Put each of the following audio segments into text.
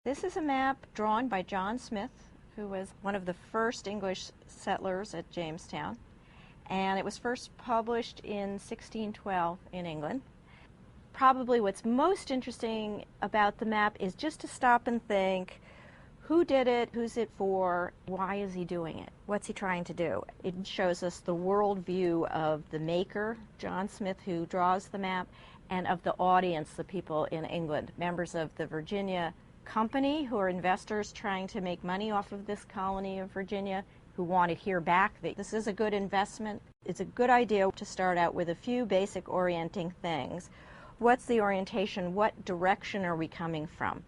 This is a map drawn by John Smith, who was one of the first English settlers at Jamestown, and it was first published in 1612 in England. Probably what's most interesting about the map is just to stop and think, who did it, who's it for, why is he doing it, what's he trying to do? It shows us the worldview of the maker, John Smith, who draws the map, and of the audience, the people in England, members of the Virginia Company, who are investors trying to make money off of this colony of Virginia, who want to hear back that this is a good investment. It's a good idea to start out with a few basic orienting things. What's the orientation? What direction are we coming from?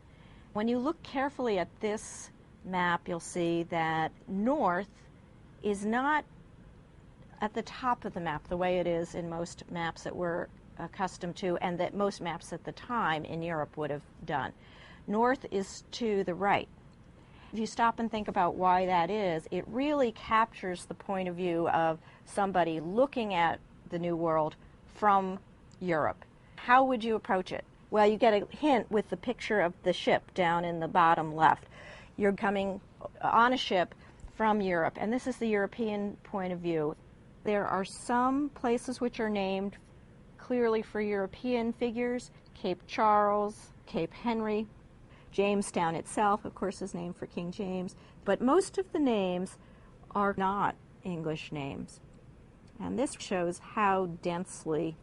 When you look carefully at this map, you'll see that north is not at the top of the map the way it is in most maps that we're accustomed to and that most maps at the time in Europe would have done. North is to the right. If you stop and think about why that is, it really captures the point of view of somebody looking at the New World from Europe. How would you approach it? Well, you get a hint with the picture of the ship down in the bottom left. You're coming on a ship from Europe, and this is the European point of view. There are some places which are named clearly for European figures: Cape Charles, Cape Henry. Jamestown itself, of course, is named for King James, but most of the names are not English names. And this shows how densely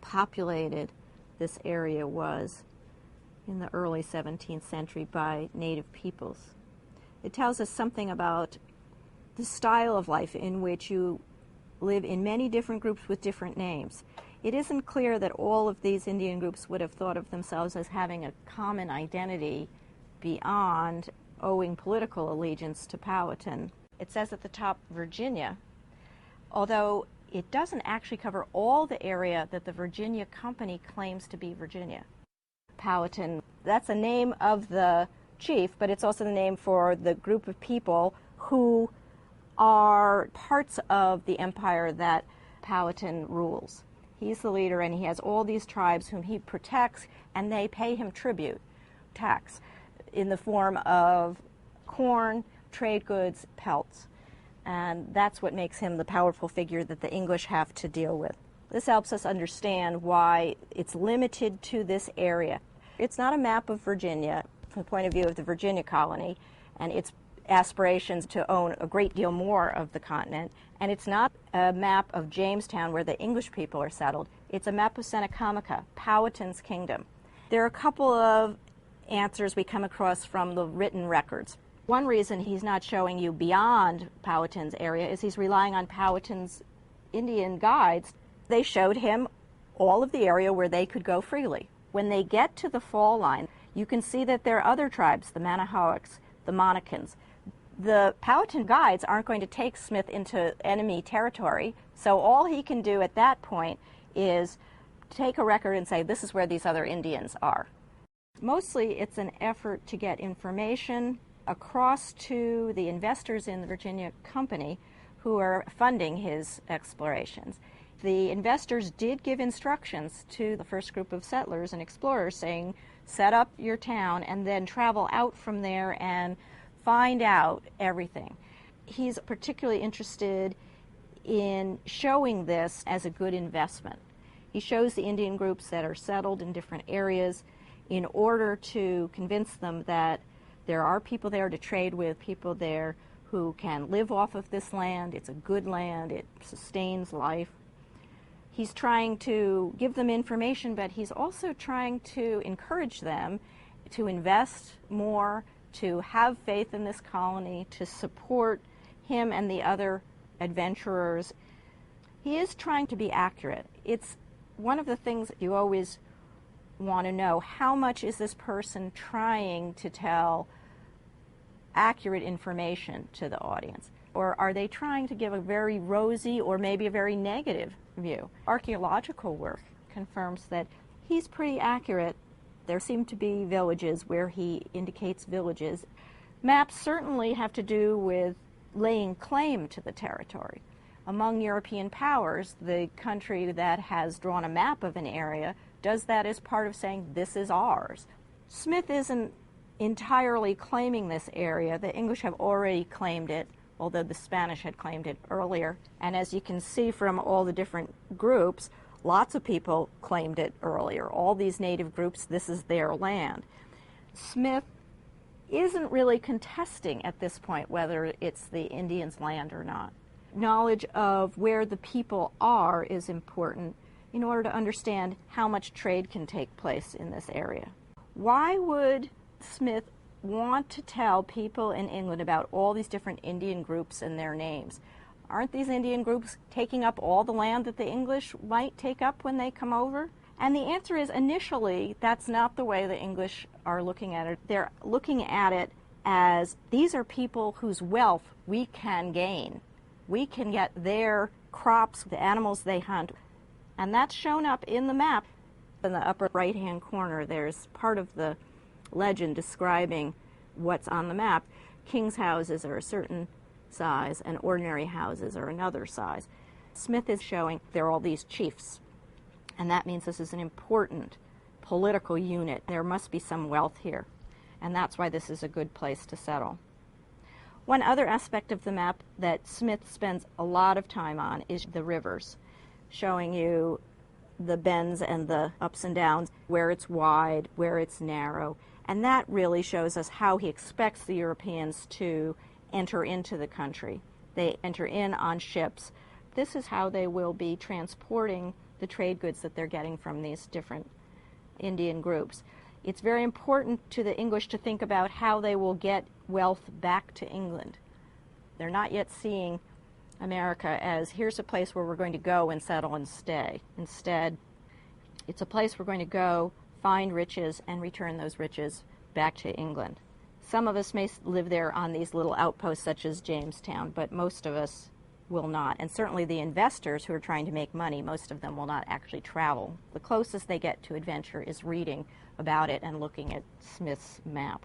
populated this area was in the early 17th century by native peoples. It tells us something about the style of life in which you live in many different groups with different names. It isn't clear that all of these Indian groups would have thought of themselves as having a common identity beyond owing political allegiance to Powhatan. It says at the top, Virginia, although it doesn't actually cover all the area that the Virginia Company claims to be Virginia. Powhatan, that's a name of the chief, but it's also the name for the group of people who are parts of the empire that Powhatan rules. He's the leader, and he has all these tribes whom he protects, and they pay him tribute, tax, in the form of corn, trade goods, pelts. And that's what makes him the powerful figure that the English have to deal with. This helps us understand why it's limited to this area. It's not a map of Virginia from the point of view of the Virginia colony and its aspirations to own a great deal more of the continent. And it's not a map of Jamestown where the English people are settled. It's a map of Senecamoca, Powhatan's kingdom. There are a couple of answers we come across from the written records. One reason he's not showing you beyond Powhatan's area is he's relying on Powhatan's Indian guides. They showed him all of the area where they could go freely. When they get to the fall line, you can see that there are other tribes, the Manahoacs, the Monacans. The Powhatan guides aren't going to take Smith into enemy territory, so all he can do at that point is take a record and say, this is where these other Indians are. Mostly it's an effort to get information across to the investors in the Virginia Company who are funding his explorations. The investors did give instructions to the first group of settlers and explorers saying, set up your town and then travel out from there and find out everything. He's particularly interested in showing this as a good investment. He shows the Indian groups that are settled in different areas in order to convince them that there are people there to trade with, people there who can live off of this land. It's a good land. It sustains life. He's trying to give them information, but he's also trying to encourage them to invest more, to have faith in this colony, to support him and the other adventurers. He is trying to be accurate. It's one of the things that you always want to know. How much is this person trying to tell accurate information to the audience? Or are they trying to give a very rosy or maybe a very negative view? Archaeological work confirms that he's pretty accurate. There seem to be villages where he indicates villages. Maps certainly have to do with laying claim to the territory. Among European powers, the country that has drawn a map of an area does that as part of saying, this is ours. Smith isn't entirely claiming this area. The English have already claimed it, although the Spanish had claimed it earlier. And as you can see from all the different groups, lots of people claimed it earlier. All these native groups, this is their land. Smith isn't really contesting at this point whether it's the Indians' land or not. Knowledge of where the people are is important in order to understand how much trade can take place in this area. Why would Smith want to tell people in England about all these different Indian groups and their names? Aren't these Indian groups taking up all the land that the English might take up when they come over? And the answer is, initially, that's not the way the English are looking at it. They're looking at it as these are people whose wealth we can gain. We can get their crops, the animals they hunt. And that's shown up in the map. In the upper right-hand corner, there's part of the legend describing what's on the map. King's houses are a certain size and ordinary houses are another size. Smith is showing there are all these chiefs, and that means this is an important political unit. There must be some wealth here, and that's why this is a good place to settle. One other aspect of the map that Smith spends a lot of time on is the rivers, showing you the bends and the ups and downs, where it's wide, where it's narrow. And that really shows us how he expects the Europeans to enter into the country. They enter in on ships. This is how they will be transporting the trade goods that they're getting from these different Indian groups. It's very important to the English to think about how they will get wealth back to England. They're not yet seeing America as here's a place where we're going to go and settle and stay. Instead, it's a place we're going to go, find riches, and return those riches back to England. Some of us may live there on these little outposts such as Jamestown, but most of us will not. And certainly the investors who are trying to make money, most of them will not actually travel. The closest they get to adventure is reading about it and looking at Smith's map.